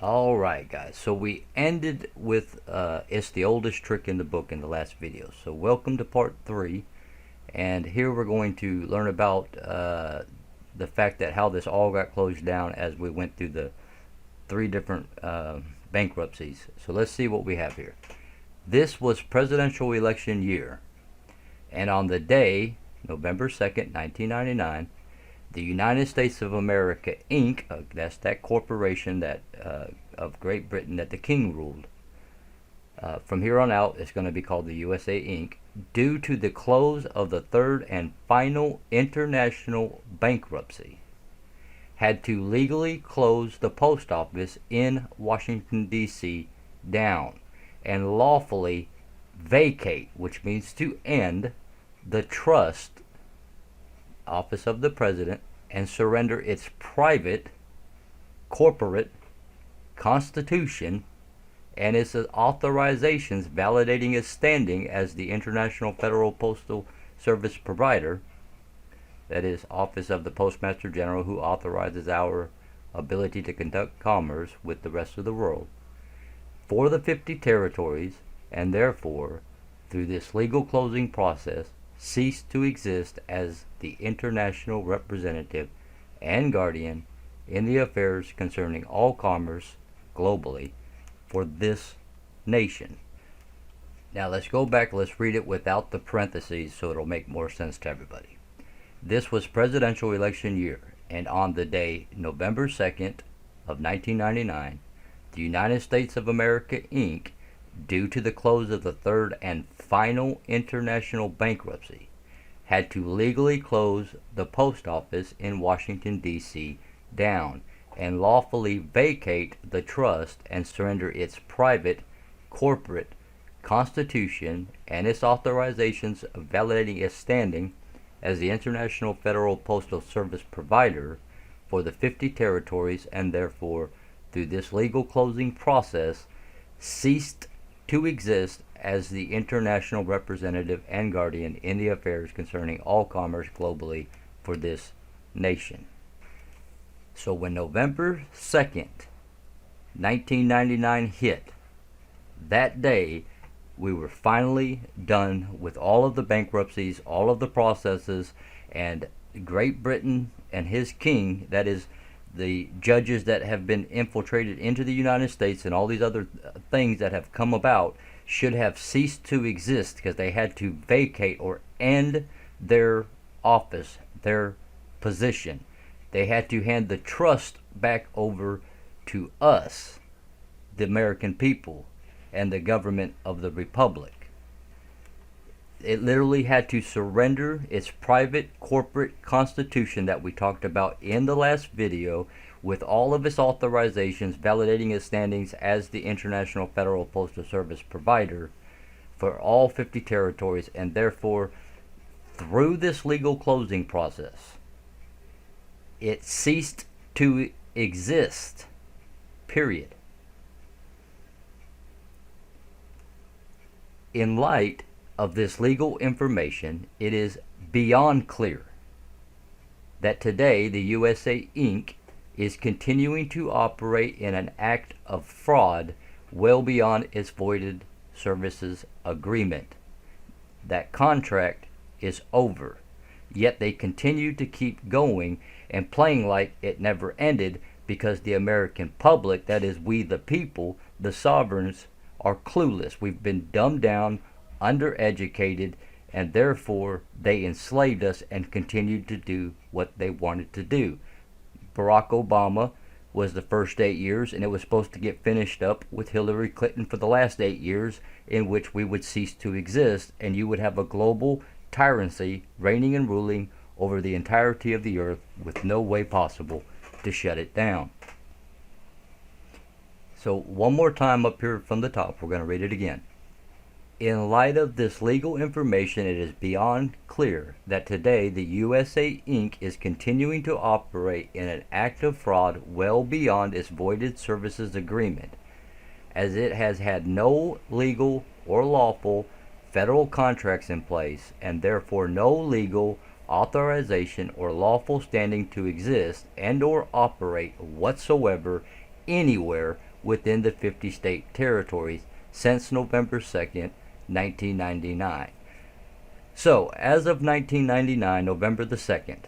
Alright guys, so we ended with it's the oldest trick in the book in the last video. So welcome to part 3, and here we're going to learn about the fact that how this all got closed down as we went through the 3 different bankruptcies. So let's see what we have here. This was presidential election year, and on the day, November 2nd, 1999, the United States of America, Inc., that's that corporation that of Great Britain that the King ruled. From here on out, it's going to be called the USA, Inc., due to the close of the third and final international bankruptcy, had to legally close the post office in Washington, D.C. down and lawfully vacate, which means to end, the trust office of the president and surrender its private, corporate, constitution and its authorizations validating its standing as the International Federal Postal Service provider, that is, office of the Postmaster General, who authorizes our ability to conduct commerce with the rest of the world, for the 50 territories, and therefore, through this legal closing process, ceased to exist as the international representative and guardian in the affairs concerning all commerce globally for this nation. Now let's go back, let's read it without the parentheses so it'll make more sense to everybody. This was presidential election year, and on the day November 2nd of 1999, the United States of America, Inc., due to the close of the third and final international bankruptcy, had to legally close the post office in Washington, D.C. down and lawfully vacate the trust and surrender its private, corporate, constitution and its authorizations validating its standing as the International Federal Postal Service provider for the 50 territories, and therefore, through this legal closing process, ceased to exist as the international representative and guardian in the affairs concerning all commerce globally for this nation. So when November 2nd, 1999 hit, that day we were finally done with all of the bankruptcies, all of the processes, and Great Britain and his king, that is, the judges that have been infiltrated into the United States and all these other things that have come about, should have ceased to exist because they had to vacate or end their office, their position. They had to hand the trust back over to us, the American people, and the government of the Republic. It literally had to surrender its private corporate constitution that we talked about in the last video, with all of its authorizations validating its standings as the International Federal Postal Service provider for all 50 territories, and therefore, through this legal closing process, it ceased to exist, period. In light of this legal information, it is beyond clear that today the USA, Inc. is continuing to operate in an act of fraud well beyond its voided services agreement. That contract is over, yet they continue to keep going and playing like it never ended because the American public, that is we the people, the sovereigns, are clueless. We've been dumbed down, undereducated, and therefore they enslaved us and continued to do what they wanted to do. Barack Obama was the first 8 years, and it was supposed to get finished up with Hillary Clinton for the last 8 years, in which we would cease to exist, and you would have a global tyranny reigning and ruling over the entirety of the earth with no way possible to shut it down. So one more time up here from the top, we're going to read it again. In light of this legal information, it is beyond clear that today the USA Inc. is continuing to operate in an act of fraud well beyond its voided services agreement, as it has had no legal or lawful federal contracts in place, and therefore no legal authorization or lawful standing to exist and or operate whatsoever anywhere within the 50 state territories since November 2nd, 1999. So, as of 1999, November the 2nd,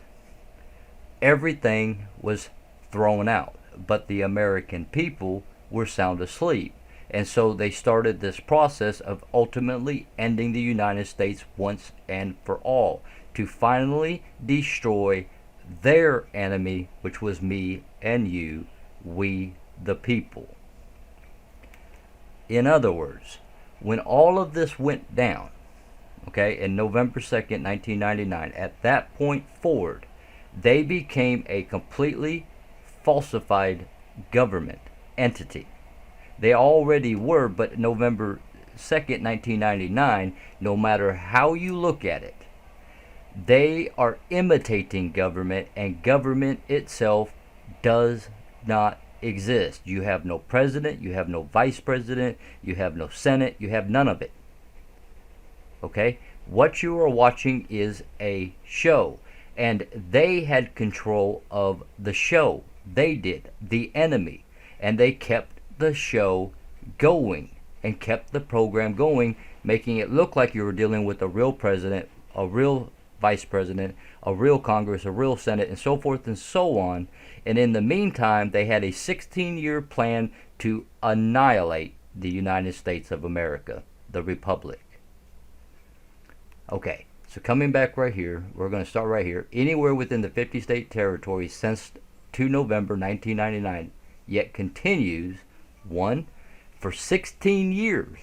everything was thrown out, but the American people were sound asleep. And so they started this process of ultimately ending the United States once and for all, to finally destroy their enemy, which was me and you, we the people. In other words, when all of this went down, okay, in November 2nd, 1999, at that point forward, they became a completely falsified government entity. They already were, but November 2nd, 1999, no matter how you look at it, they are imitating government, and government itself does not exist. You have no president, you have no vice president, you have no senate, you have none of it. Okay? What you are watching is a show, and they had control of the show. They did, the enemy, and they kept the show going and kept the program going, making it look like you were dealing with a real president, a real vice president, a real Congress, a real Senate, and so forth and so on. And in the meantime, they had a 16-year plan to annihilate the United States of America, the Republic. Okay, so coming back right here, we're going to start right here. Anywhere within the 50 state territories since 2 November 1999, yet continues, 1, for 16 years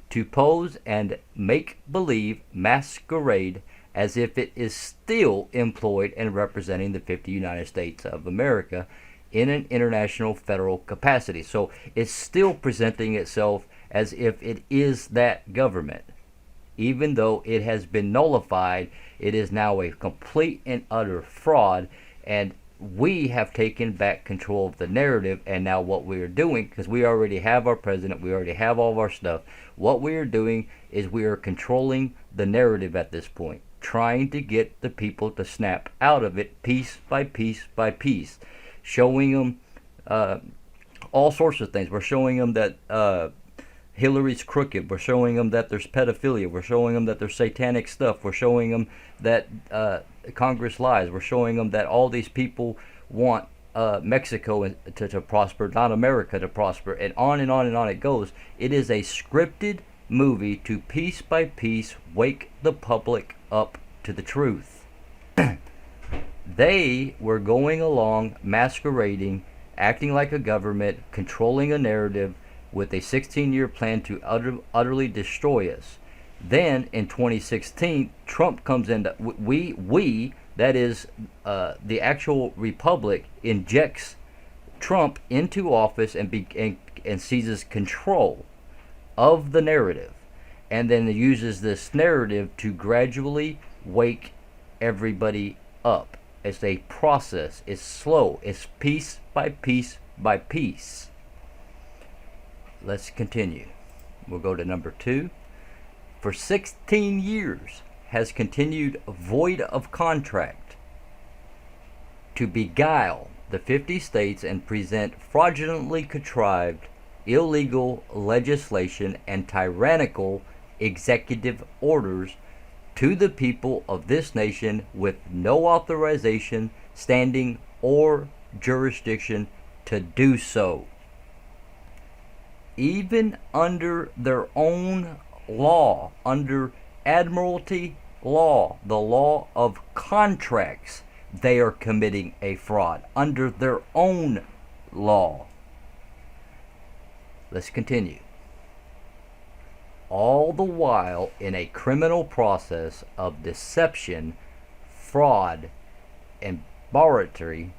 to pose and make believe masquerade as if it is still employed and representing the 50 United States of America in an international federal capacity. So it's still presenting itself as if it is that government. Even though it has been nullified, it is now a complete and utter fraud, and we have taken back control of the narrative. And now what we are doing, because we already have our president, we already have all of our stuff, what we are doing is we are controlling the narrative at this point, trying to get the people to snap out of it piece by piece by piece, showing them all sorts of things. We're showing them that Hillary's crooked. We're showing them that there's pedophilia. We're showing them that there's satanic stuff. We're showing them that Congress lies. We're showing them that all these people want Mexico to prosper, not America to prosper, and on and on and on it goes. It is a scripted movie to piece by piece wake the public up to the truth. They were going along masquerading, acting like a government, controlling a narrative with a 16-year plan to utterly destroy us. Then in 2016, Trump comes in. We that is the actual republic, injects Trump into office and seizes control of the narrative, and then uses this narrative to gradually wake everybody up. It's a process. It's slow. It's piece by piece by piece. Let's continue. We'll go to number 2. For 16 years has continued void of contract to beguile the 50 states and present fraudulently contrived illegal legislation and tyrannical executive orders to the people of this nation with no authorization, standing, or jurisdiction to do so. Even under their own law, under admiralty law, the law of contracts, they are committing a fraud under their own law. Let's continue. All the while in a criminal process of deception, fraud, and barbarie,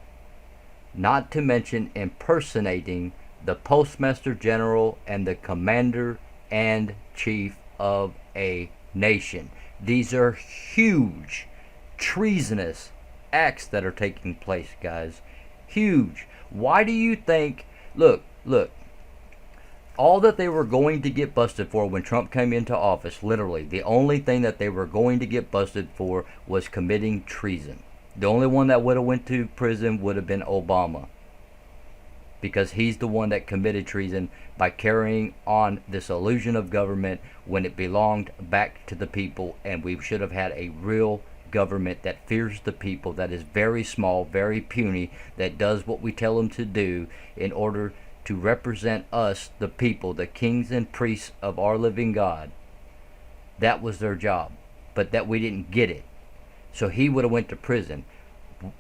not to mention impersonating the Postmaster General and the Commander and Chief of a nation. These are huge, treasonous acts that are taking place, guys. Huge. Why do you think? Look. All that they were going to get busted for when Trump came into office, literally, the only thing that they were going to get busted for was committing treason. The only one that would have went to prison would have been Obama, because he's the one that committed treason by carrying on this illusion of government when it belonged back to the people, and we should have had a real government that fears the people, that is very small, very puny, that does what we tell them to do in order to represent us, the people, the kings and priests of our living God. That was their job, but that we didn't get it. So he would have went to prison.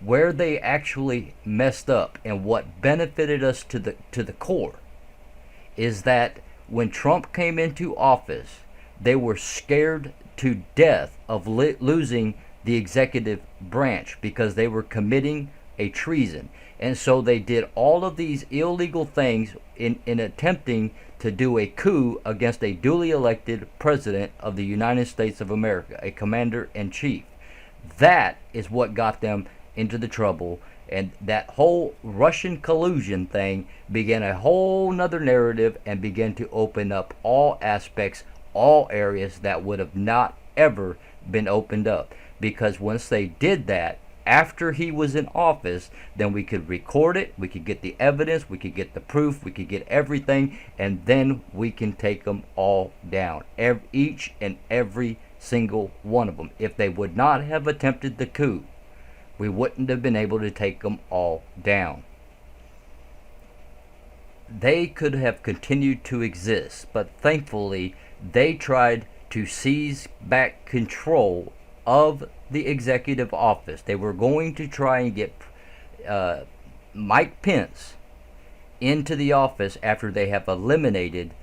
Where they actually messed up and what benefited us to the core is that when Trump came into office, they were scared to death of losing the executive branch because they were committing a treason. And so they did all of these illegal things in attempting to do a coup against a duly elected president of the United States of America, a commander-in-chief. That is what got them into the trouble. And that whole Russian collusion thing began a whole nother narrative and began to open up all aspects, all areas that would have not ever been opened up. Because once they did that, after he was in office, then we could record it, we could get the evidence, we could get the proof, we could get everything, and then we can take them all down. Each and every single one of them. If they would not have attempted the coup, we wouldn't have been able to take them all down. They could have continued to exist, but thankfully they tried to seize back control of the executive office. They were going to try and get Mike Pence into the office after they have eliminated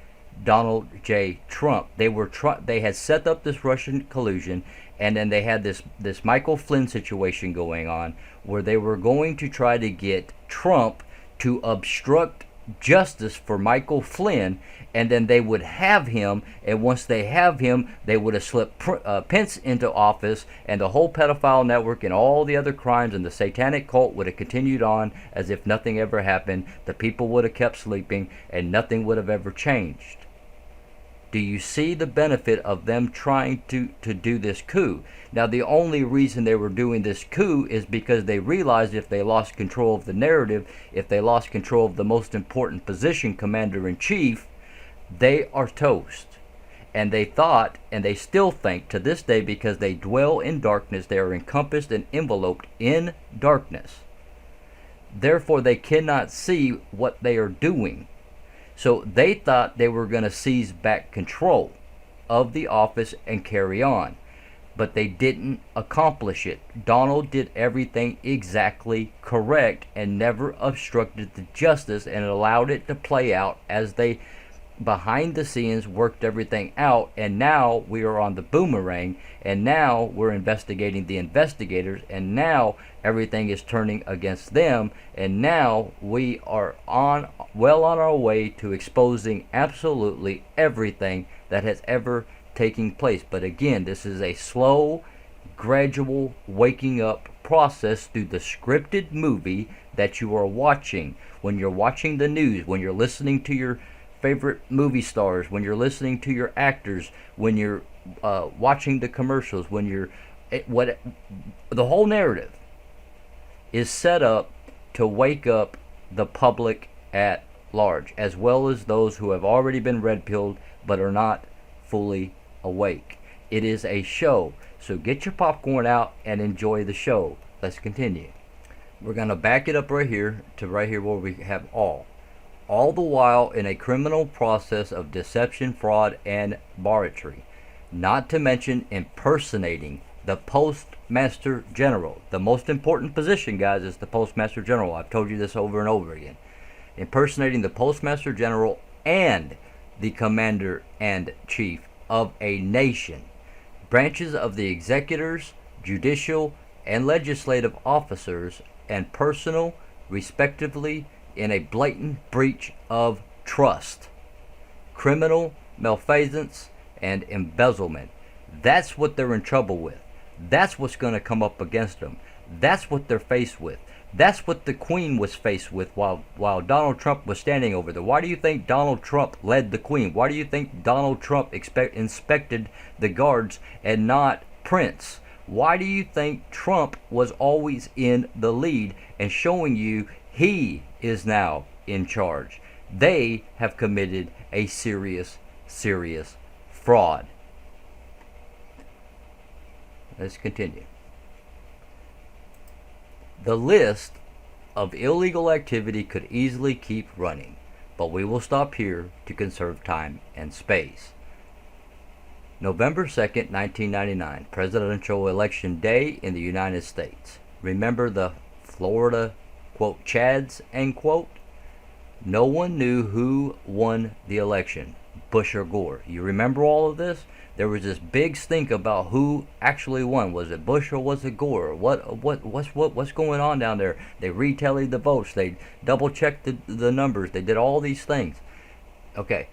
Donald J. Trump. They had set up this Russian collusion, and then they had this Michael Flynn situation going on where they were going to try to get Trump to obstruct justice for Michael Flynn, and then they would have him, and once they have him, they would have slipped Pence into office, and the whole pedophile network and all the other crimes and the satanic cult would have continued on as if nothing ever happened. The people would have kept sleeping, and nothing would have ever changed. Do you see the benefit of them trying to do this coup? Now, the only reason they were doing this coup is because they realized if they lost control of the narrative, if they lost control of the most important position, commander-in-chief, they are toast. And they thought, and they still think to this day, because they dwell in darkness, they are encompassed and enveloped in darkness. Therefore, they cannot see what they are doing. So they thought they were going to seize back control of the office and carry on. But they didn't accomplish it. Donald did everything exactly correct and never obstructed the justice and allowed it to play out as they, behind the scenes, worked everything out. And now we are on the boomerang, and now we're investigating the investigators, and now everything is turning against them, and now we are well on our way to exposing absolutely everything that has ever taken place. But again, this is a slow, gradual waking up process through the scripted movie that you are watching. When you're watching the news, when you're listening to your favorite movie stars, when you're listening to your actors, when you're watching the commercials, when you're the whole narrative is set up to wake up the public at large, as well as those who have already been red-pilled but are not fully awake. It is a show, so get your popcorn out and enjoy the show. Let's continue. We're going to back it up right here to right here where we have all the while in a criminal process of deception, fraud, and barratry, not to mention impersonating the Postmaster General. The most important position, guys, is the Postmaster General. I've told you this over and over again. Impersonating the Postmaster General and the Commander-in-Chief of a nation. Branches of the executors, judicial, and legislative officers and personnel, respectively, in a blatant breach of trust, criminal malfeasance, and embezzlement. That's what they're in trouble with. That's what's going to come up against them. That's what they're faced with. That's what the Queen was faced with while Donald Trump was standing over there. Why do you think Donald Trump led the Queen? Why do you think Donald Trump inspected the guards and not Prince? Why do you think Trump was always in the lead and showing you he is now in charge? They have committed a serious, serious fraud. Let's continue. The list of illegal activity could easily keep running, but we will stop here to conserve time and space. November 2nd, 1999, presidential election day in the United States. Remember the Florida, quote, Chads, end quote? No one knew who won the election, Bush or Gore. You remember all of this? There was this big stink about who actually won. Was it Bush or was it Gore? What's going on down there? They retallied the votes. They double checked the numbers. They did all these things. Okay.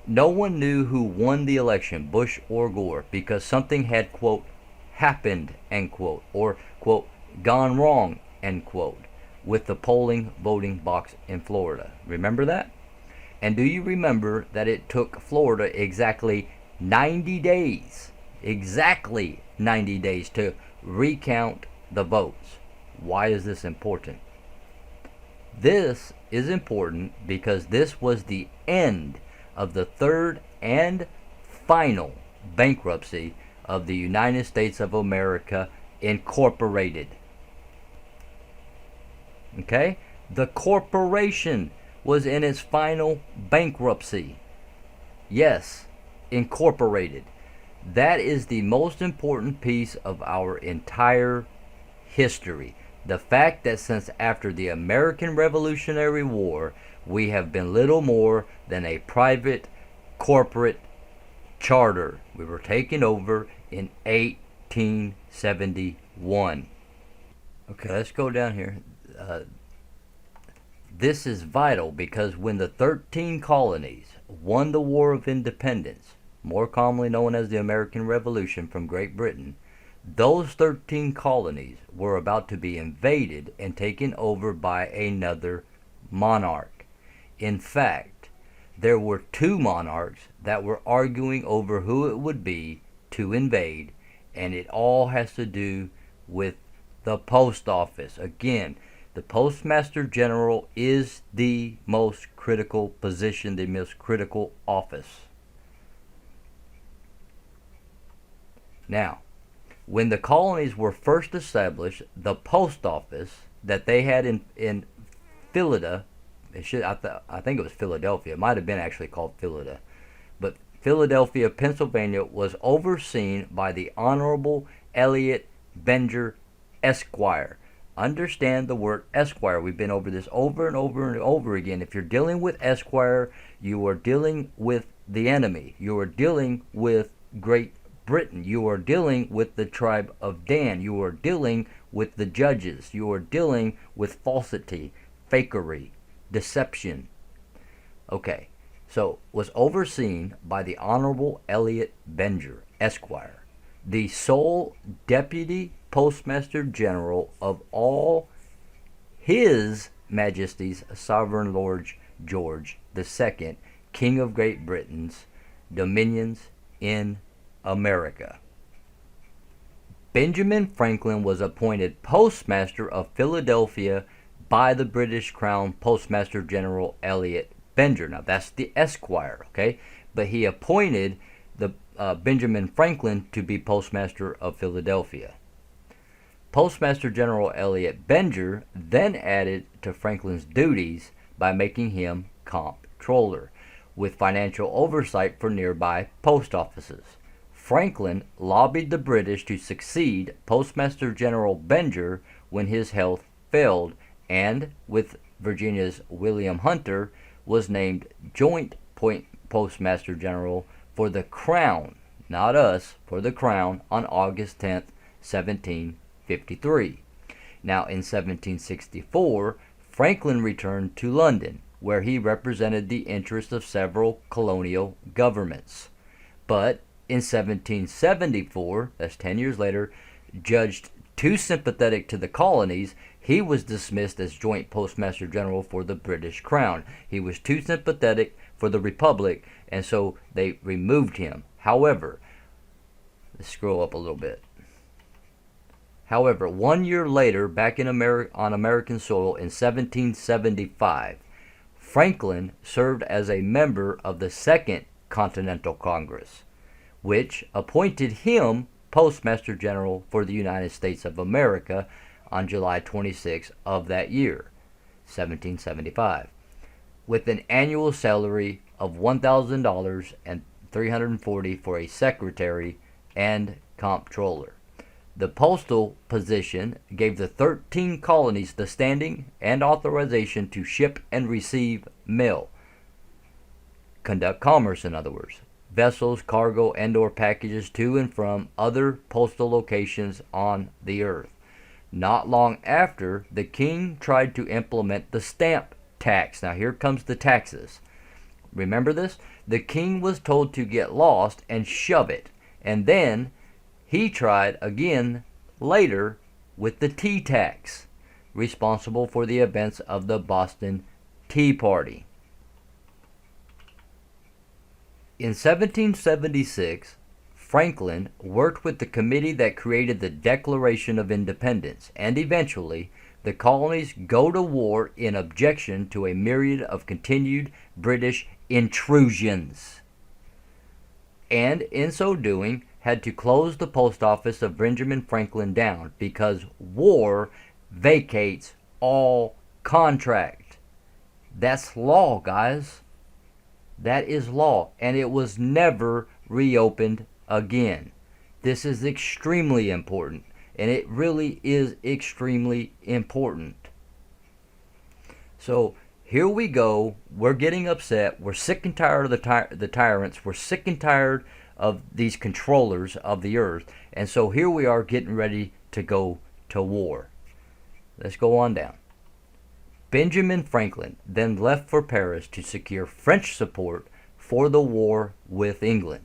No one knew who won the election, Bush or Gore, because something had, quote, happened, end quote, or, quote, gone wrong, end quote, with the polling voting box in Florida. Remember that? And do you remember that it took Florida exactly 90 days to recount the votes? Why is this important? This is important because this was the end of the third and final bankruptcy of the United States of America Incorporated. Okay? The corporation was in its final bankruptcy. Yes, Incorporated. That is the most important piece of our entire history. The fact that since after the American Revolutionary War, we have been little more than a private corporate charter. We were taken over in 1871. Okay, let's go down here. This is vital because when the 13 colonies won the War of Independence, more commonly known as the American Revolution from Great Britain, those 13 colonies were about to be invaded and taken over by another monarch. In fact, there were two monarchs that were arguing over who it would be to invade, and it all has to do with the post office. Again, the Postmaster General is the most critical position, the most critical office. Now, when the colonies were first established, the post office that they had in Philadelphia, I think it was Philadelphia. It might have been actually called Philadelphia. But Philadelphia, Pennsylvania was overseen by the Honorable Elliot Benger, Esquire. Understand the word Esquire. We've been over this over and over and over again. If you're dealing with Esquire, you are dealing with the enemy. You are dealing with Great Britain. You are dealing with the tribe of Dan. You are dealing with the judges. You are dealing with falsity, fakery, deception. Okay, so was overseen by the Honorable Elliot Benger, Esquire, the sole Deputy Postmaster General of all His Majesty's Sovereign Lord George II, King of Great Britain's dominions in America. Benjamin Franklin was appointed Postmaster of Philadelphia by the British Crown Postmaster General Elliot Benger. Now that's the Esquire, okay? But he appointed the Benjamin Franklin to be Postmaster of Philadelphia. Postmaster General Elliot Benger then added to Franklin's duties by making him comptroller, with financial oversight for nearby post offices. Franklin lobbied the British to succeed Postmaster General Benger when his health failed, and with Virginia's William Hunter was named Joint Postmaster General for the Crown, not us, for the Crown, on August 10th, 1753. Now in 1764, Franklin returned to London, where he represented the interests of several colonial governments. but in 1774, that's 10 years later, judged too sympathetic to the colonies, he was dismissed as Joint Postmaster General for the British Crown. He was too sympathetic for the Republic, and so they removed him. However, let's scroll up a little bit. However, 1 year later, back in on American soil in 1775, Franklin served as a member of the Second Continental Congress, which appointed him Postmaster General for the United States of America on July 26 of that year, 1775, with an annual salary of $1,000 and $340 for a secretary and comptroller. The postal position gave the 13 colonies the standing and authorization to ship and receive mail, conduct commerce, in other words, vessels, cargo, and/or packages to and from other postal locations on the earth. Not long after, the king tried to implement the stamp tax. Now here comes the taxes. Remember this? The king was told to get lost and shove it. And then he tried again later with the tea tax, responsible for the events of the Boston Tea Party. In 1776, Franklin worked with the committee that created the Declaration of Independence, and eventually the colonies go to war in objection to a myriad of continued British intrusions, and in so doing had to close the post office of Benjamin Franklin down because war vacates all contract. That's law, guys. That is law, and it was never reopened again. This is extremely important, and it really is extremely important. So here we go. We're getting upset. We're sick and tired of the tyrants. We're sick and tired of these controllers of the earth. And so here we are getting ready to go to war. Let's go on down. Benjamin Franklin then left for Paris to secure French support for the war with England.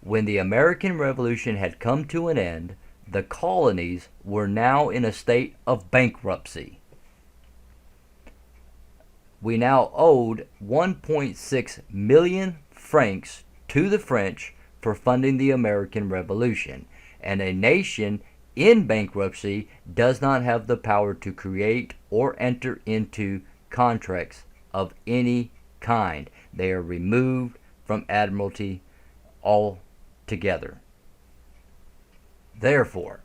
When the American Revolution had come to an end, the colonies were now in a state of bankruptcy. We now owed 1.6 million francs to the French for funding the American Revolution, and a nation in bankruptcy does not have the power to create or enter into contracts of any kind. They are removed from admiralty altogether. Therefore,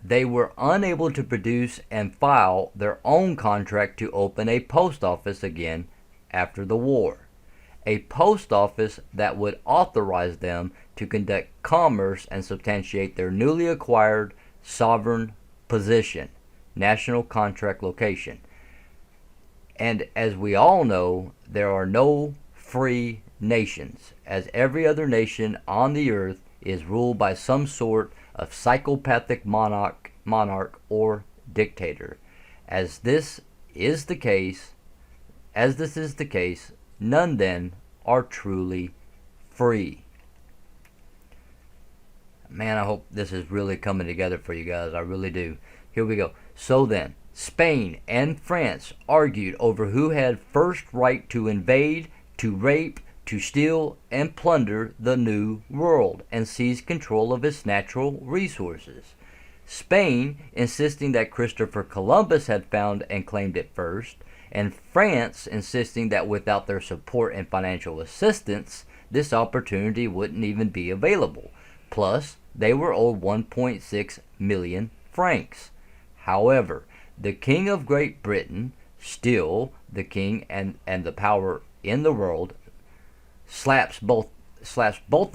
they were unable to produce and file their own contract to open a post office again after the war. A post office that would authorize them to conduct commerce and substantiate their newly acquired sovereign position, national contract location. And as we all know, there are no free nations, as every other nation on the earth is ruled by some sort of psychopathic monarch or dictator. As this is the case, none then are truly free. Man, I hope this is really coming together for you guys. I really do. Here we go. So then, Spain and France argued over who had first right to invade, to rape, to steal, and plunder the New World and seize control of its natural resources. Spain insisting that Christopher Columbus had found and claimed it first, and France insisting that without their support and financial assistance, this opportunity wouldn't even be available. Plus, they were owed 1.6 million francs. However, the King of Great Britain, still the king and the power in the world, slaps both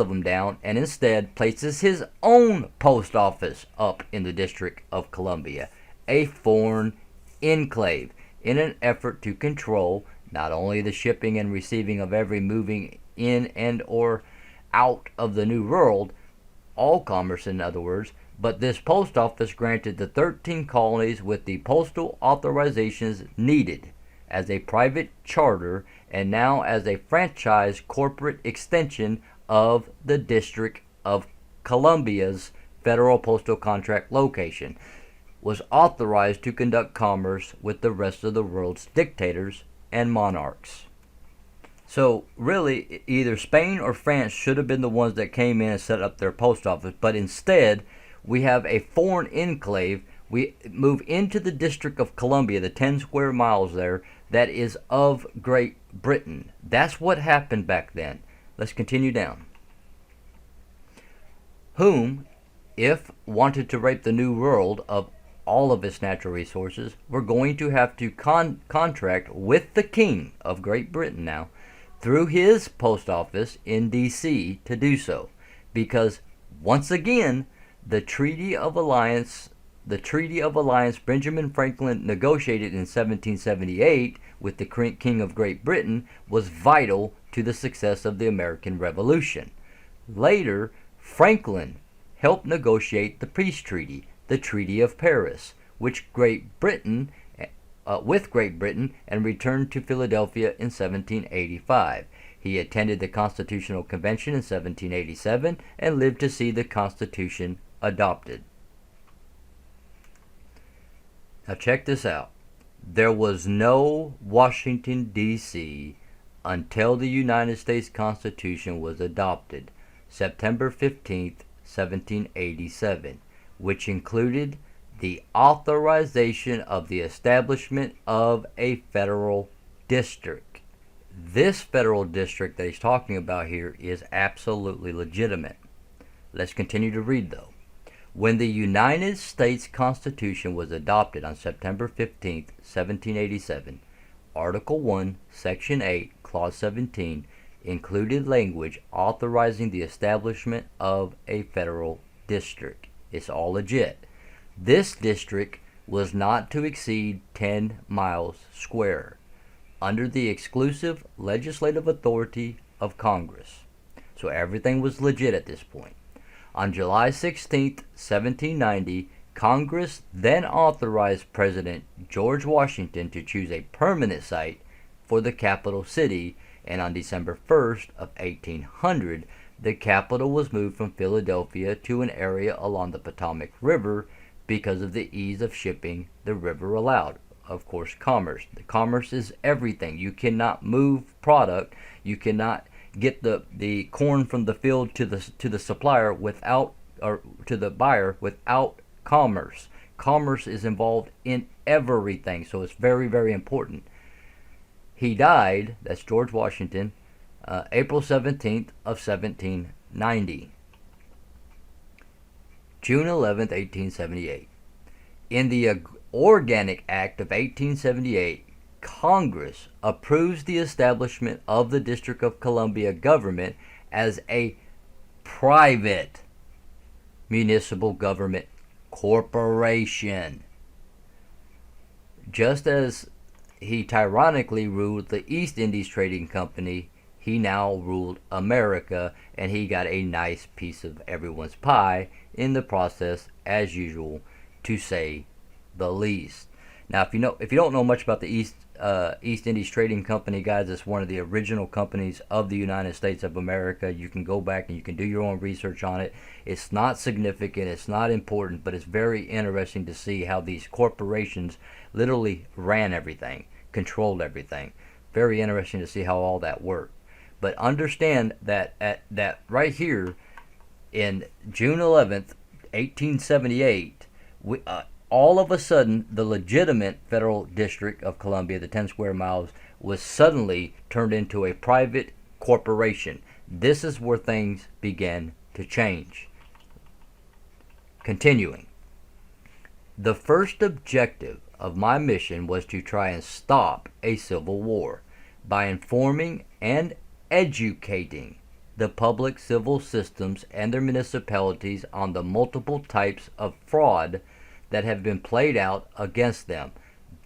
of them down and instead places his own post office up in the District of Columbia, a foreign enclave, in an effort to control not only the shipping and receiving of every moving in and or out of the New World, all commerce in other words, but this post office granted the 13 colonies with the postal authorizations needed as a private charter and now as a franchise corporate extension of the District of Columbia's federal postal contract location, was authorized to conduct commerce with the rest of the world's dictators and monarchs. So really, either Spain or France should have been the ones that came in and set up their post office, but instead we have a foreign enclave. We move into the District of Columbia, the 10 square miles there, that is of Great Britain. That's what happened back then. Let's continue down. Whom, if wanted to rape the New World of all of its natural resources, were going to have to contract with the King of Great Britain now, through his post office in D.C. to do so. Because, once again, the Treaty of Alliance Benjamin Franklin negotiated in 1778 with the King of Great Britain was vital to the success of the American Revolution. Later, Franklin helped negotiate the peace treaty, the Treaty of Paris, with Great Britain, and returned to Philadelphia in 1785. He attended the Constitutional Convention in 1787 and lived to see the Constitution adopted. Now check this out. There was no Washington, D.C. until the United States Constitution was adopted, September 15th, 1787, which included the authorization of the establishment of a federal district. This federal district that he's talking about here is absolutely legitimate. Let's continue to read, though. When the United States Constitution was adopted on September 15, 1787, Article 1, Section 8, Clause 17 included language authorizing the establishment of a federal district. It's all legit. This district was not to exceed 10 miles square, under the exclusive legislative authority of Congress. So everything was legit at this point. On July 16, 1790, Congress then authorized President George Washington to choose a permanent site for the capital city, and on December 1st of 1800, the capital was moved from Philadelphia to an area along the Potomac River because of the ease of shipping the river allowed. Of course, commerce. The commerce is everything. You cannot move product. You cannot get the corn from the field to the supplier without, or to the buyer, without commerce. Commerce is involved in everything, so it's very, very important. He died, that's George Washington, April 17th of 1790. June 11th, 1878. In the Organic Act of 1878, Congress approves the establishment of the District of Columbia government as a private municipal government corporation. Just as he tyrannically ruled the East Indies Trading Company, he now ruled America, and he got a nice piece of everyone's pie in the process, as usual, to say the least. Now, if you don't know much about the East Indies Trading Company, guys, it's one of the original companies of the United States of America. You can go back and you can do your own research on it. It's not significant, it's not important, but it's very interesting to see how these corporations literally ran everything, controlled everything. Very interesting to see how all that worked. But understand that that right here in June 11th, 1878, all of a sudden, the legitimate federal district of Columbia, the 10 square miles, was suddenly turned into a private corporation. This is where things began to change. Continuing. The first objective of my mission was to try and stop a civil war by informing and educating the public civil systems and their municipalities on the multiple types of fraud that have been played out against them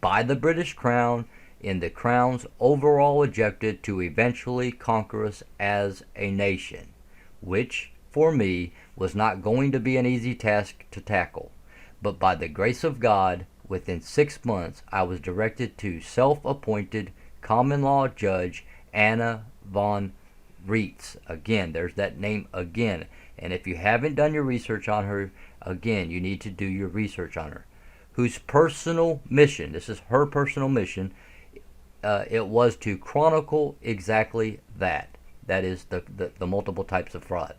by the British Crown in the Crown's overall objective to eventually conquer us as a nation, which, for me, was not going to be an easy task to tackle. But by the grace of God, within 6 months, I was directed to self-appointed common law judge Anna von Reitz. Again, there's that name again. And if you haven't done your research on her, again, you need to do your research on her. Whose personal mission, this is her personal mission, it was to chronicle exactly that. That is the multiple types of fraud.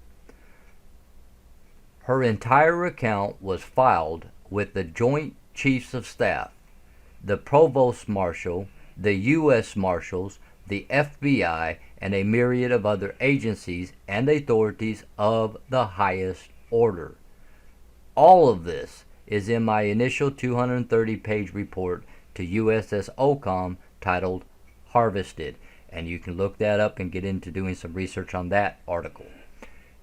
Her entire account was filed with the Joint Chiefs of Staff, the Provost Marshal, the U.S. Marshals, the FBI, and a myriad of other agencies and authorities of the highest order. All of this is in my initial 230-page report to USS OCOM titled Harvested, and you can look that up and get into doing some research on that article.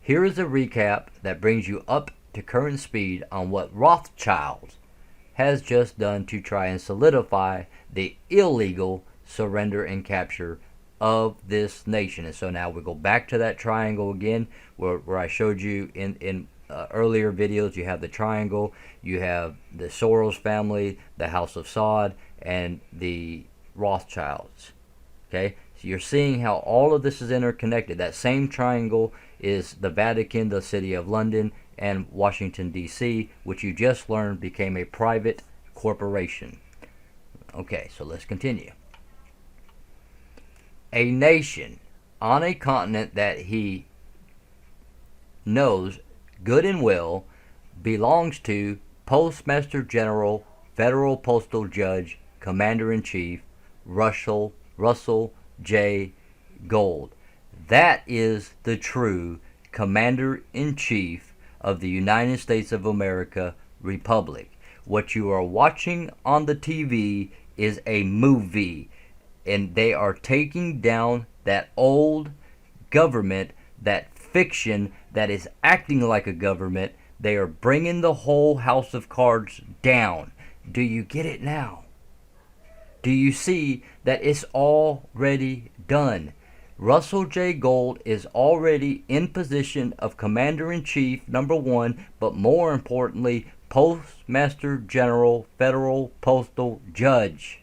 Here is a recap that brings you up to current speed on what Rothschild has just done to try and solidify the illegal surrender and capture of this nation. And so now we go back to that triangle again where I showed you in earlier videos. You have the triangle, you have the Soros family, the House of Saud, and the Rothschilds. Okay, so you're seeing how all of this is interconnected. That same triangle is the Vatican, the City of London, and Washington, D.C., which you just learned became a private corporation. Okay, so let's continue. A nation on a continent that he knows good and well belongs to Postmaster General, Federal Postal Judge, Commander-in-Chief, Russell J. Gold. That is the true Commander-in-Chief of the United States of America Republic. What you are watching on the TV is a movie, and they are taking down that old government, that fiction that is acting like a government. They are bringing the whole house of cards down. Do you get it now? Do you see that it's already done? Russell J. Gold is already in position of Commander-in-Chief, number one, but more importantly, Postmaster General, Federal Postal Judge.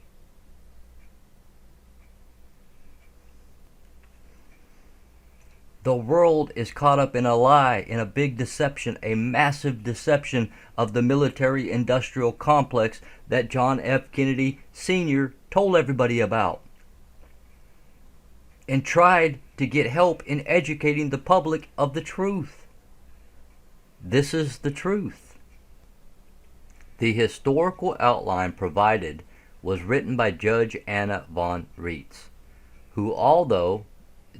The world is caught up in a lie, in a big deception, a massive deception of the military-industrial complex that John F. Kennedy Sr. told everybody about, and tried to get help in educating the public of the truth. This is the truth. The historical outline provided was written by Judge Anna von Reitz, who, although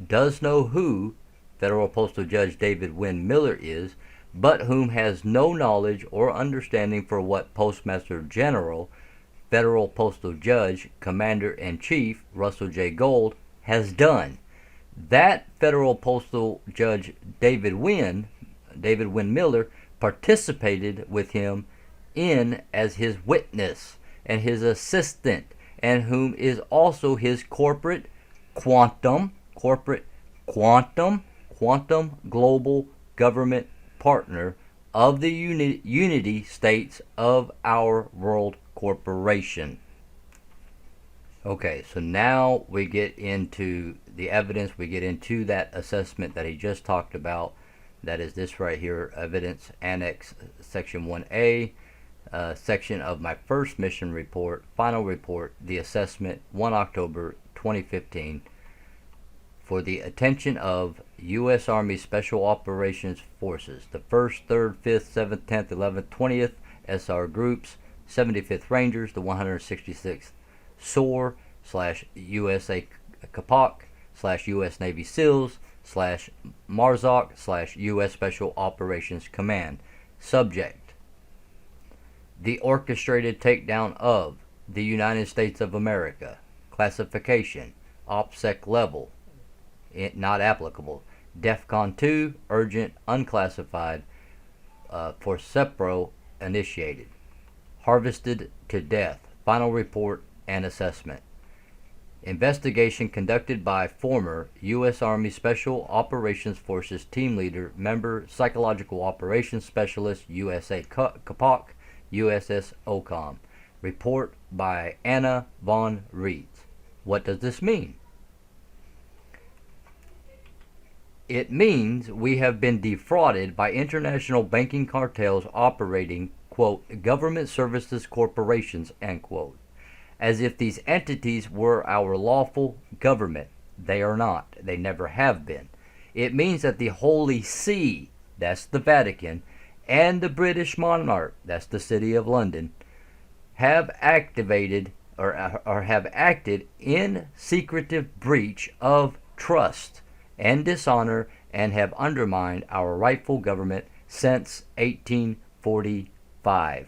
does know who Federal Postal Judge David Wynn Miller is, but whom has no knowledge or understanding for what Postmaster General, Federal Postal Judge, Commander-in-Chief Russell J. Gold has done. That Federal Postal Judge David Wynn Miller, participated with him in as his witness and his assistant, and whom is also his corporate quantum global government partner of the Unity States of our World Corporation. Okay, so now we get into the evidence, we get into that assessment that he just talked about. That is this right here, Evidence Annex Section 1A, section of my first mission report, final report, the assessment, 1 October 2015, for the attention of U.S. Army Special Operations Forces, the 1st, 3rd, 5th, 7th, 10th, 11th, 20th SR Groups, 75th Rangers, the 166th SOAR / USA Capoc / U.S. Navy SEALs / MARZOC / U.S. Special Operations Command. Subject: the orchestrated takedown of the United States of America. Classification: OPSEC level, not applicable. DEFCON 2, urgent, unclassified, for SEPRO initiated. Harvested to death. Final report and assessment. Investigation conducted by former U.S. Army Special Operations Forces Team Leader, Member, Psychological Operations Specialist, USA Capoc, USS OCOM. Report by Anna von Reitz. What does this mean? It means we have been defrauded by international banking cartels operating, quote, government services corporations, end quote, as if these entities were our lawful government. They are not. They never have been. It means that the Holy See, that's the Vatican, and the British monarch, that's the City of London, have activated or have acted in secretive breach of trust and dishonor and have undermined our rightful government since 1845.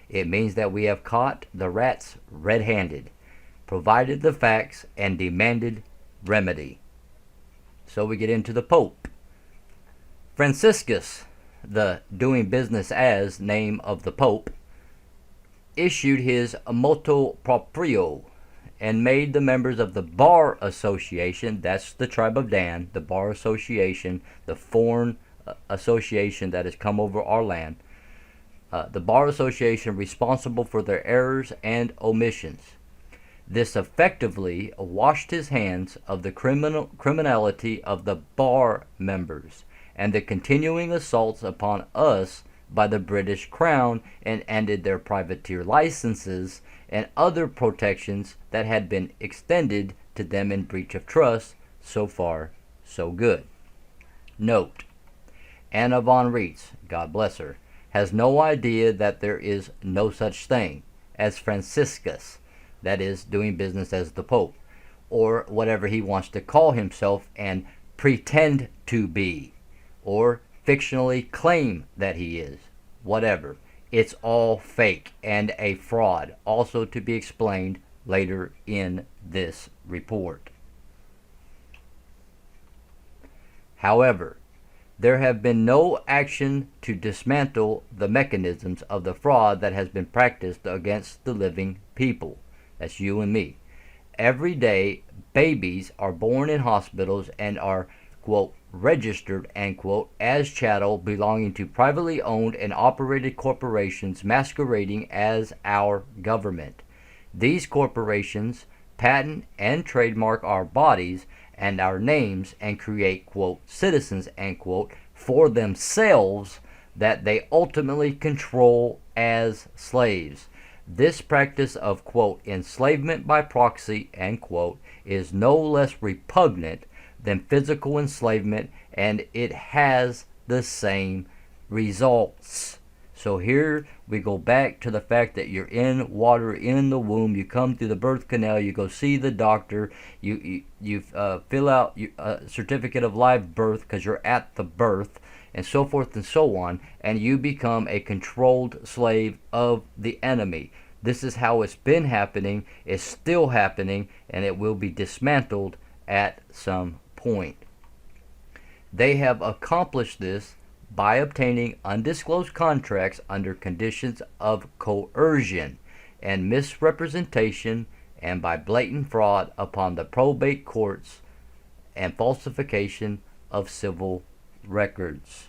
It means that we have caught the rats red-handed, provided the facts, and demanded remedy. So we get into the Pope. Franciscus, the doing business as name of the Pope, issued his motu proprio and made the members of the Bar Association, that's the tribe of Dan, the Bar Association, the foreign association that has come over our land, the Bar Association responsible for their errors and omissions. This effectively washed his hands of the criminality of the bar members and the continuing assaults upon us by the British Crown, and ended their privateer licenses and other protections that had been extended to them in breach of trust. So far, so good. Note, Anna von Reitz, God bless her, has no idea that there is no such thing as Franciscus, that is, doing business as the Pope, or whatever he wants to call himself and pretend to be, or fictionally claim that he is. Whatever. It's all fake and a fraud, also to be explained later in this report. However, there have been no action to dismantle the mechanisms of the fraud that has been practiced against the living people. That's you and me. Every day, babies are born in hospitals and are, quote, registered, end quote, as chattel belonging to privately owned and operated corporations masquerading as our government. These corporations patent and trademark our bodies and our names and create, quote, citizens, end quote, for themselves that they ultimately control as slaves. This practice of, quote, enslavement by proxy, end quote, is no less repugnant than physical enslavement, and it has the same results. So here we go back to the fact that you're in water in the womb. You come through the birth canal. You go see the doctor. You fill out a certificate of live birth because you're at the birth, and so forth and so on. And you become a controlled slave of the enemy. This is how it's been happening. It's still happening, and it will be dismantled at some point. They have accomplished this by obtaining undisclosed contracts under conditions of coercion and misrepresentation, and by blatant fraud upon the probate courts and falsification of civil records.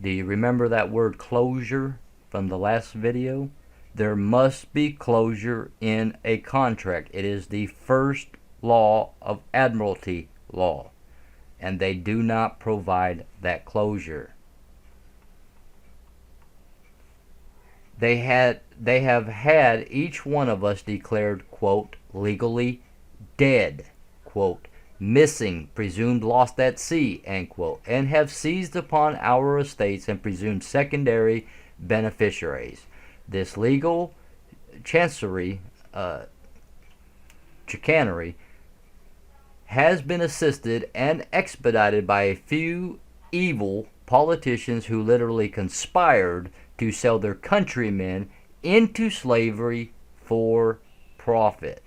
Do you remember that word closure from the last video? There must be closure in a contract. It is the first law of admiralty law, and they do not provide that closure. They have had each one of us declared, quote, legally dead, quote, missing, presumed lost at sea, end quote, and have seized upon our estates and presumed secondary beneficiaries. This legal chicanery has been assisted and expedited by a few evil politicians who literally conspired to sell their countrymen into slavery for profit.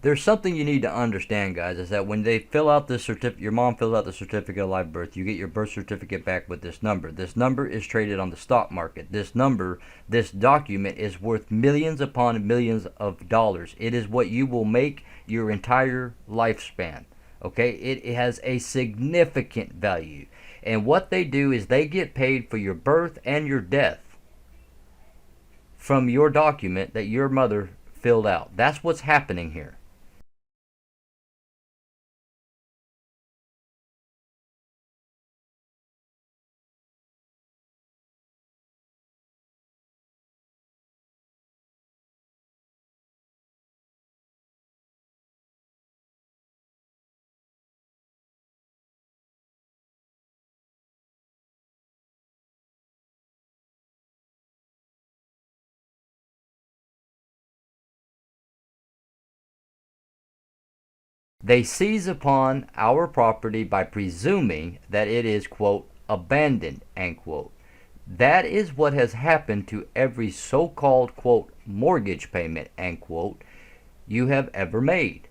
There's something you need to understand, guys, is that when they fill out the certificate, your mom fills out the certificate of live birth, you get your birth certificate back with this number. This number is traded on the stock market. This number, this document is worth millions upon millions of dollars. It is what you will make your entire lifespan. Okay? It has a significant value. And what they do is they get paid for your birth and your death from your document that your mother filled out. That's what's happening here. They seize upon our property by presuming that it is, quote, abandoned, end quote. That is what has happened to every so-called, quote, mortgage payment, end quote, you have ever made.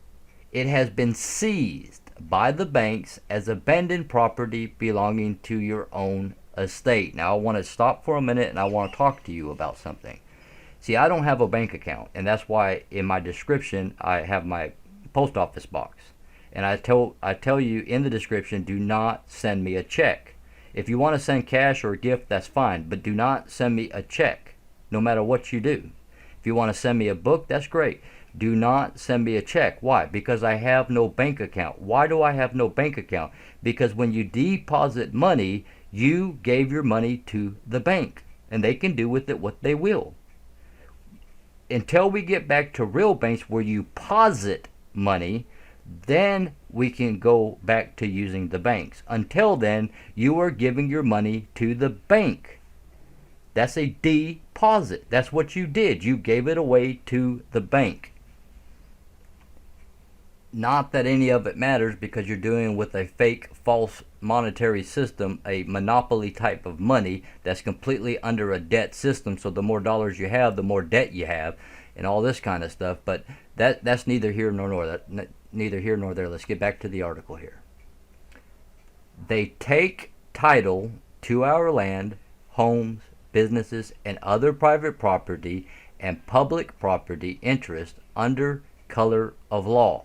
It has been seized by the banks as abandoned property belonging to your own estate. Now I want to stop for a minute and I want to talk to you about something. See, I don't have a bank account, and that's why in my description I have my post office box. And I tell you in the description, do not send me a check. If you want to send cash or a gift, that's fine, but do not send me a check, no matter what you do. If you want to send me a book, that's great. Do not send me a check. Why? Because I have no bank account. Why do I have no bank account? Because when you deposit money, you gave your money to the bank, and they can do with it what they will. Until we get back to real banks where you posit money, then we can go back to using the banks. Until then, you are giving your money to the bank. That's a deposit. That's what you did. You gave it away to the bank. Not that any of it matters, because you're doing with a fake, false monetary system, a monopoly type of money that's completely under a debt system. So the more dollars you have, the more debt you have, and all this kind of stuff. But that's neither here nor there. Neither here nor there. Let's get back to the article here. They take title to our land, homes, businesses, and other private property and public property interest under color of law.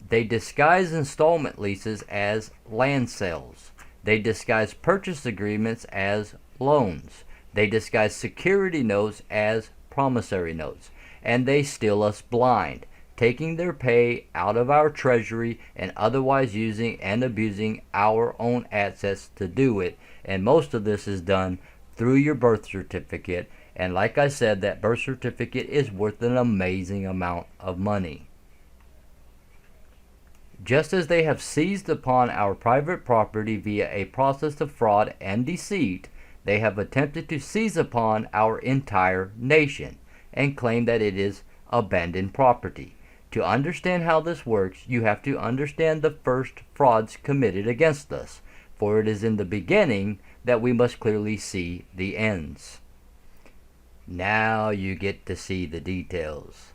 They disguise installment leases as land sales. They disguise purchase agreements as loans. They disguise security notes as promissory notes. And they steal us blind, taking their pay out of our treasury and otherwise using and abusing our own assets to do it. And most of this is done through your birth certificate. And like I said, that birth certificate is worth an amazing amount of money. Just as they have seized upon our private property via a process of fraud and deceit, they have attempted to seize upon our entire nation and claim that it is abandoned property. To understand how this works, you have to understand the first frauds committed against us, for it is in the beginning that we must clearly see the ends. Now you get to see the details.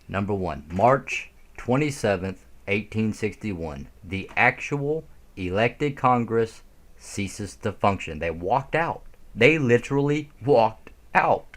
Number 1, March 27th, 1861. The actual elected Congress ceases to function. They walked out. They literally walked out.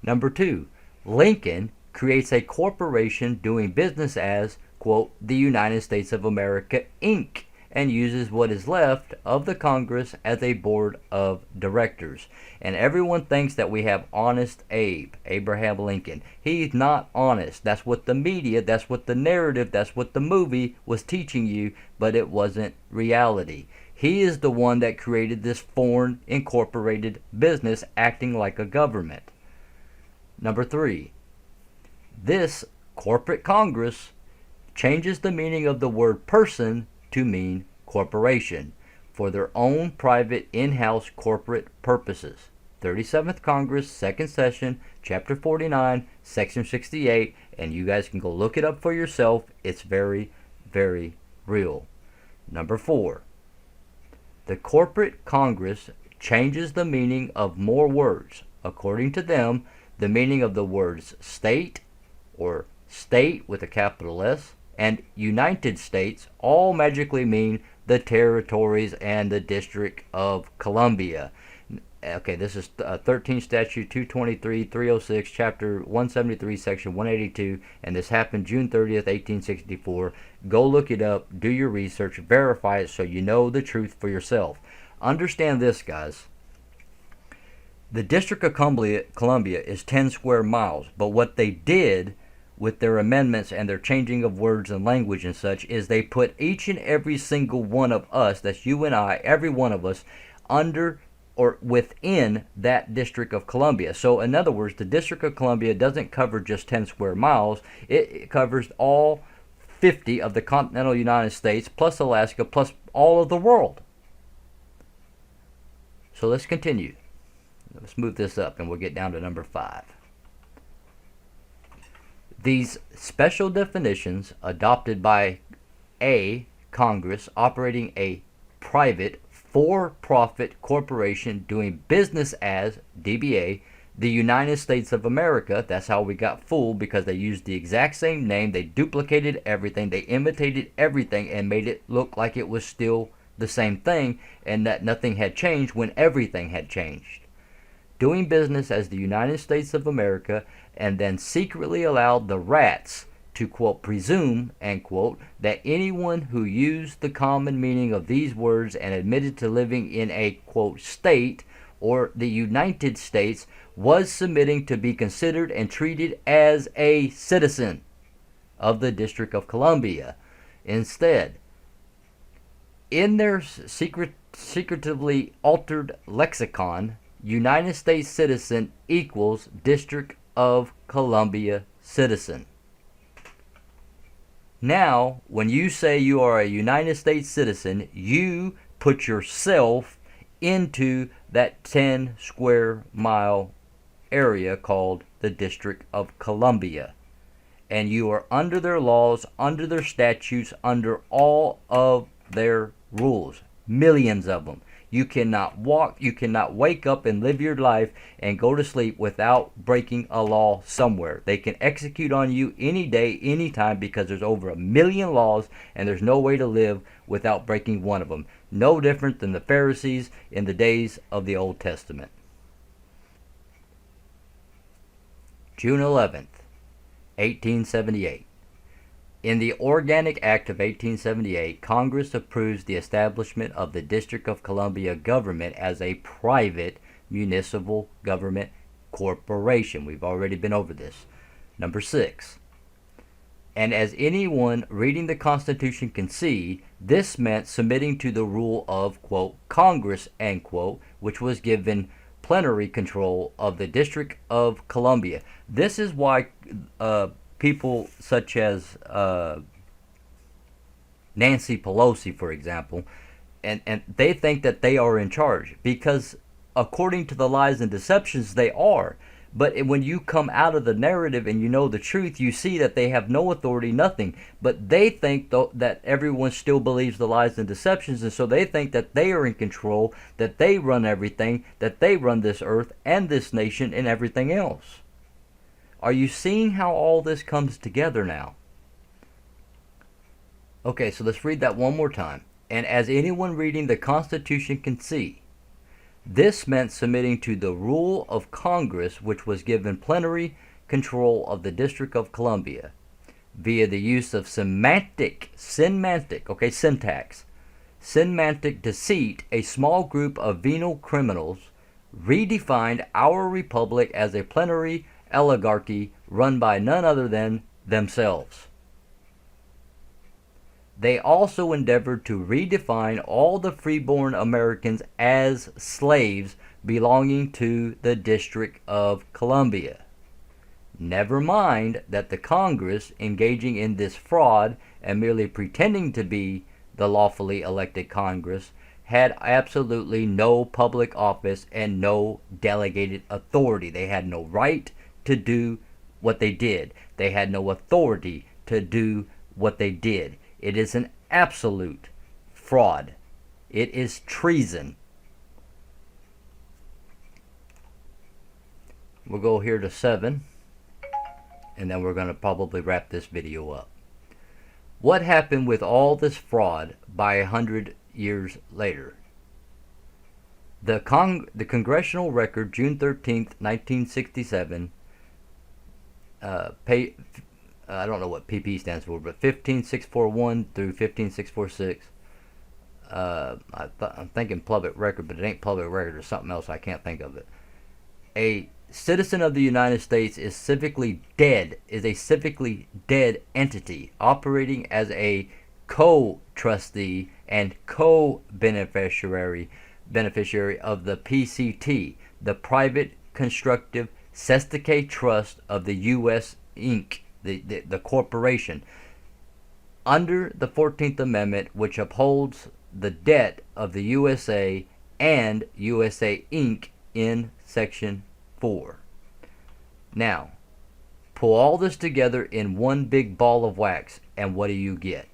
Number 2, Lincoln creates a corporation doing business as, quote, the United States of America, Inc., and uses what is left of the Congress as a board of directors. And everyone thinks that we have honest Abraham Lincoln. He's not honest. That's what the media, that's what the narrative, that's what the movie was teaching you, but it wasn't reality. He is the one that created this foreign incorporated business acting like a government. Number 3, this corporate Congress changes the meaning of the word person to mean corporation for their own private in-house corporate purposes. 37th Congress, 2nd Session, Chapter 49, Section 68, and you guys can go look it up for yourself. It's very, very real. Number 4, the corporate Congress changes the meaning of more words. According to them, the meaning of the words state, or state with a capital S, and United States all magically mean the territories and the District of Columbia. Okay, this is 13 Statute 223, 306, Chapter 173, Section 182, and this happened June 30th, 1864. Go look it up, do your research, verify it so you know the truth for yourself. Understand this, guys. The District of Columbia is 10 square miles, but what they did with their amendments and their changing of words and language and such is they put each and every single one of us, that's you and I, every one of us, under or within that District of Columbia. So in other words, the District of Columbia doesn't cover just 10 square miles. It covers all 50 of the continental United States, plus Alaska, plus all of the world. So let's continue. Let's move this up and we'll get down to number 5. These special definitions, adopted by a Congress operating a private for-profit corporation doing business as DBA, the United States of America. That's how we got fooled, because they used the exact same name. They duplicated everything. They imitated everything and made it look like it was still the same thing and that nothing had changed when everything had changed. Doing business as the United States of America, and then secretly allowed the rats to, quote, presume, end quote, that anyone who used the common meaning of these words and admitted to living in a, quote, state or the United States was submitting to be considered and treated as a citizen of the District of Columbia. Instead, in their secretively altered lexicon, United States citizen equals District of Columbia citizen. Now, when you say you are a United States citizen, you put yourself into that 10 square mile area called the District of Columbia. And you are under their laws, under their statutes, under all of their rules. Millions of them. You cannot wake up and live your life and go to sleep without breaking a law somewhere. They can execute on you any day, any time, because there's over 1 million laws and there's no way to live without breaking one of them. No different than the Pharisees in the days of the Old Testament. June 11th, 1878. In the Organic Act of 1878, Congress approves the establishment of the District of Columbia government as a private municipal government corporation. We've already been over this. Number 6. And as anyone reading the Constitution can see, this meant submitting to the rule of, quote, Congress, end quote, which was given plenary control of the District of Columbia. This is why people such as Nancy Pelosi, for example, and they think that they are in charge, because according to the lies and deceptions, they are. But when you come out of the narrative and you know the truth, you see that they have no authority, nothing. But they think that everyone still believes the lies and deceptions, and so they think that they are in control, that they run everything, that they run this earth and this nation and everything else. Are you seeing how all this comes together now? Okay, so let's read that one more time. And as anyone reading the Constitution can see, this meant submitting to the rule of Congress, which was given plenary control of the District of Columbia, via the use of semantic deceit. A small group of venal criminals redefined our republic as a plenary oligarchy run by none other than themselves. They also endeavored to redefine all the freeborn Americans as slaves belonging to the District of Columbia. Never mind that the Congress, engaging in this fraud and merely pretending to be the lawfully elected Congress, had absolutely no public office and no delegated authority. They had no right to do what they did. They had no authority to do what they did. It is an absolute fraud. It is treason. We'll go here to 7, and then we're going to probably wrap this video up. What happened with all this fraud by 100 years later? The Congressional Record, June 13th, 1967, I don't know what PP stands for, but 15641 through 15646. I'm thinking public record, but it ain't public record or something else. I can't think of it. A citizen of the United States is a civically dead entity operating as a co-trustee and co-beneficiary of the PCT, the Private Constructive Cesticate Trust of the U.S. Inc., the corporation, under the 14th Amendment, which upholds the debt of the USA and USA Inc. in Section 4. Now, Pull all this together in one big ball of wax, and what do you get?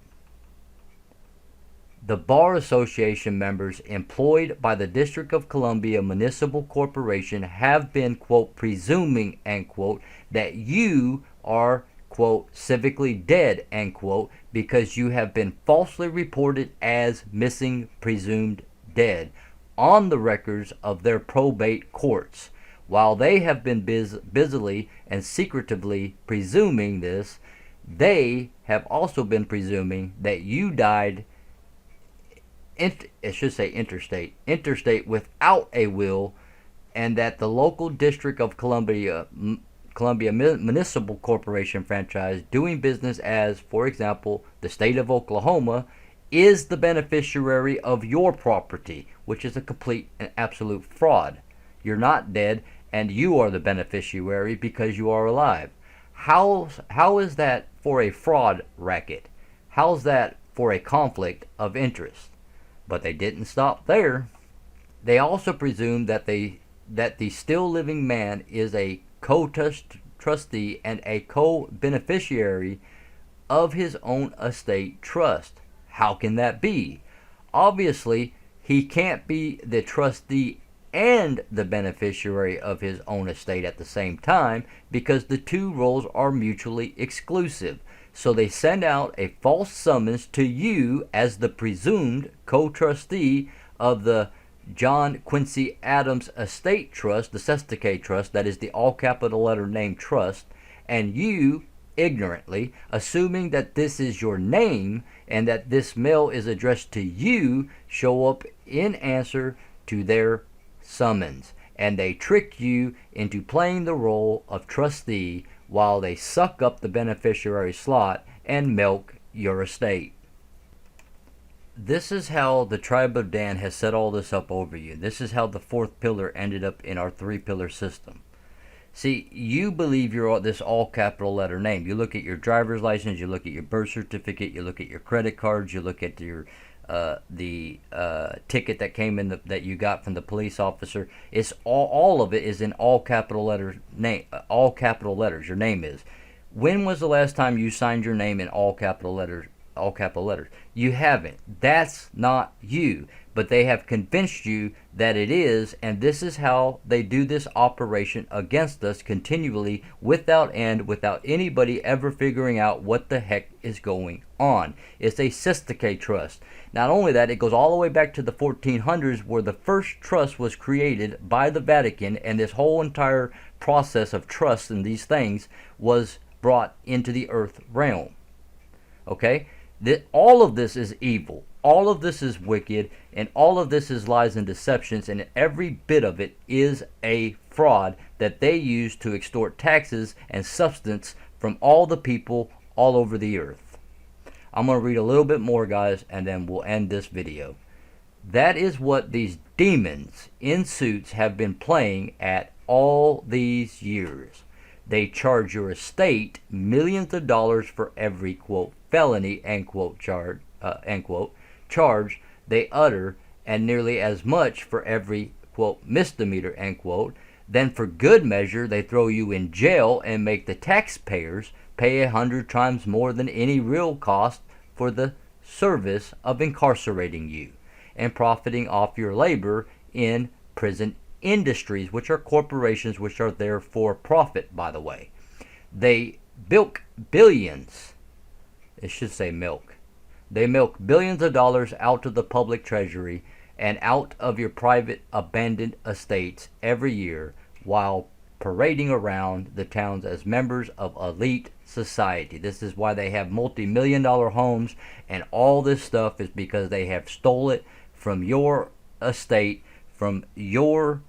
The Bar Association members employed by the District of Columbia Municipal Corporation have been, quote, presuming, end quote, that you are, quote, civically dead, end quote, because you have been falsely reported as missing, presumed dead on the records of their probate courts. While they have been busily and secretively presuming this, they have also been presuming that you died interstate without a will, and that the local District of Columbia Municipal Corporation franchise doing business as, for example, the state of Oklahoma, is the beneficiary of your property, which is a complete and absolute fraud. You're not dead, and you are the beneficiary because you are alive. How is that for a fraud racket? How's that for a conflict of interest? But they didn't stop there. They also presumed that the still living man is a co-trustee and a co-beneficiary of his own estate trust. How can that be? Obviously, he can't be the trustee and the beneficiary of his own estate at the same time, because the two roles are mutually exclusive. So they send out a false summons to you as the presumed co-trustee of the John Quincy Adams Estate Trust, the Sestake Trust, that is the all capital letter name trust, and you, ignorantly, assuming that this is your name and that this mail is addressed to you, show up in answer to their summons. And they trick you into playing the role of trustee while they suck up the beneficiary slot and milk your estate. This is how the tribe of Dan has set all this up over you. This is how the fourth pillar ended up in our three-pillar system. See, you believe you're this all capital letter name. You look at your driver's license, you look at your birth certificate, you look at your credit cards, you look at your ticket that came in that you got from the police officer. It's all of it is in all capital letters. All capital letters. Your name is. When was the last time you signed your name in all capital letters? All capital letters. You haven't. That's not you. But they have convinced you that it is, and this is how they do this operation against us continually, without end, without anybody ever figuring out what the heck is going on. It's a Sestake trust. Not only that, it goes all the way back to the 1400s, where the first trust was created by the Vatican, and this whole entire process of trust and these things was brought into the earth realm. Okay? All of this is evil. All of this is wicked, and all of this is lies and deceptions, and every bit of it is a fraud that they use to extort taxes and substance from all the people all over the earth. I'm going to read a little bit more, guys, and then we'll end this video. That is what these demons in suits have been playing at all these years. They charge your estate millions of dollars for every, quote, felony, end quote, charge they utter, and nearly as much for every, quote, misdemeanor, end quote. Then for good measure, they throw you in jail and make the taxpayers pay 100 times more than any real cost for the service of incarcerating you and profiting off your labor in prison industries, which are corporations which are there for profit, by the way. They bilk billions. It should say milk. They milk billions of dollars out of the public treasury and out of your private abandoned estates every year, while parading around the towns as members of elite society. This is why they have multi-million-dollar homes, and all this stuff is because they have stole it from your estate, from your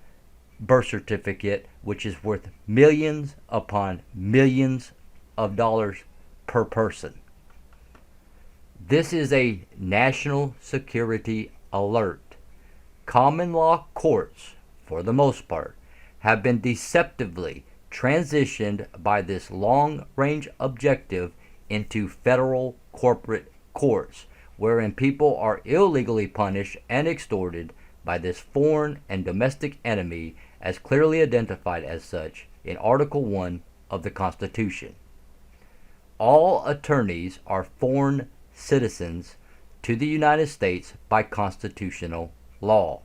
birth certificate, which is worth millions upon millions of dollars per person. This is a national security alert. Common law courts, for the most part, have been deceptively transitioned by this long-range objective into federal corporate courts, wherein people are illegally punished and extorted by this foreign and domestic enemy, as clearly identified as such in Article 1, of the Constitution. All attorneys are foreign citizens to the United States by constitutional law.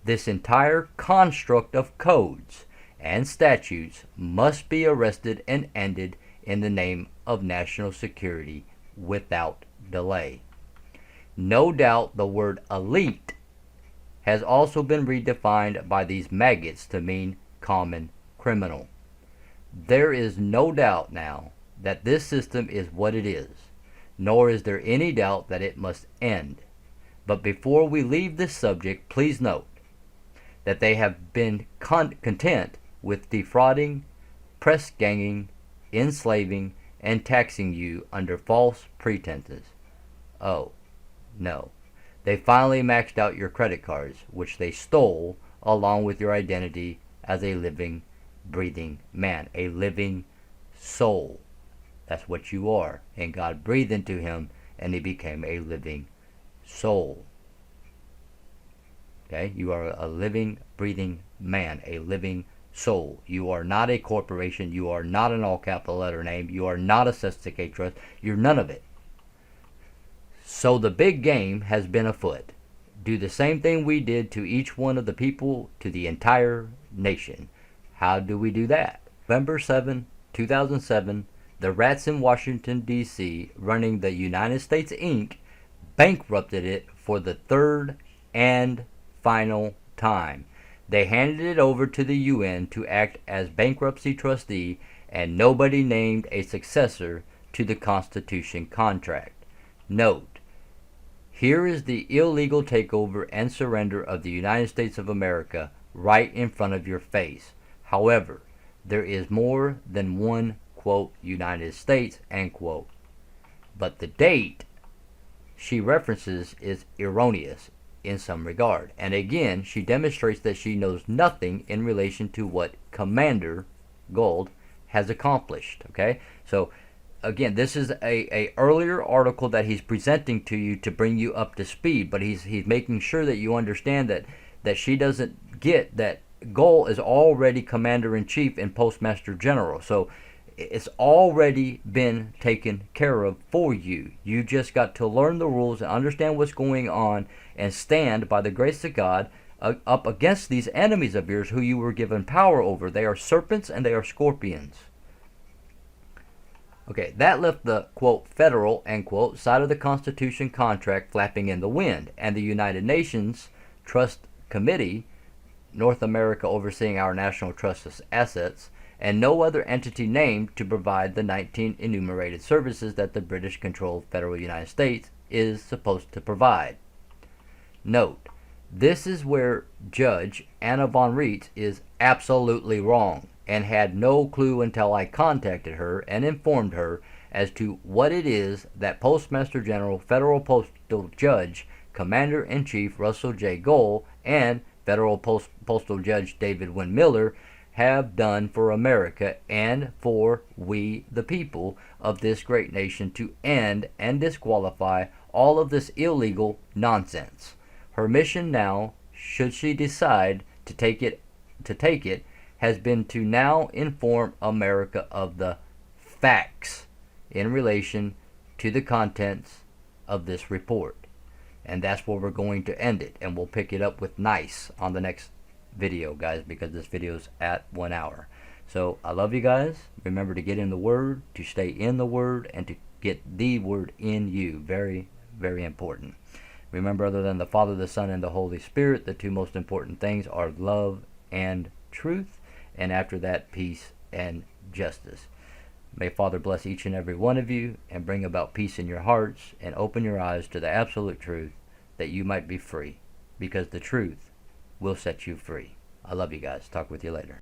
This entire construct of codes and statutes must be arrested and ended in the name of national security without delay. No doubt the word elite has also been redefined by these maggots to mean common criminal. There is no doubt now that this system is what it is, nor is there any doubt that it must end. But before we leave this subject, please note that they have been content with defrauding, press ganging, enslaving, and taxing you under false pretenses. Oh, no. They finally maxed out your credit cards, which they stole along with your identity as a living, breathing man, a living soul. That's what you are. And God breathed into him, and he became a living soul. Okay? You are a living, breathing man, a living soul. You are not a corporation. You are not an all capital letter name. You are not a Sesticate Trust. You're none of it. So the big game has been afoot. Do the same thing we did to each one of the people, to the entire nation. How do we do that? November 7, 2007, the rats in Washington, D.C., running the United States Inc., bankrupted it for the third and final time. They handed it over to the UN to act as bankruptcy trustee, and nobody named a successor to the Constitution contract. Note, here is the illegal takeover and surrender of the United States of America right in front of your face. However, there is more than one, quote, United States, end quote. But the date she references is erroneous in some regard. And again, she demonstrates that she knows nothing in relation to what Commander Gold has accomplished. Okay? So, again, this is a earlier article that he's presenting to you to bring you up to speed, but he's making sure that you understand that she doesn't get that Gold is already Commander-in-Chief and Postmaster General. So it's already been taken care of for you. You just got to learn the rules and understand what's going on and stand by the grace of God up against these enemies of yours who you were given power over. They are serpents and they are scorpions. Okay, that left the, quote, federal, end quote, side of the Constitution contract flapping in the wind, and the United Nations Trust Committee, North America overseeing our national trust assets, and no other entity named to provide the 19 enumerated services that the British-controlled federal United States is supposed to provide. Note, this is where Judge Anna von Reitz is absolutely wrong and had no clue until I contacted her and informed her as to what it is that Postmaster General, Federal Postal Judge, Commander-in-Chief Russell J. Gold, and Federal Postal Judge David Wynn Miller have done for America and for we the people of this great nation to end and disqualify all of this illegal nonsense. Her mission now, should she decide to take it, has been to now inform America of the facts in relation to the contents of this report. And that's where we're going to end it. And we'll pick it up with nice on the next video, guys, because this video is at 1 hour. So I love you guys. Remember to get in the Word, to stay in the Word, and to get the Word in you. Very, very important. Remember, other than the Father, the Son, and the Holy Spirit, the two most important things are love and truth. And after that, peace and justice. May Father bless each and every one of you and bring about peace in your hearts and open your eyes to the absolute truth that you might be free, because the truth will set you free. I love you guys. Talk with you later.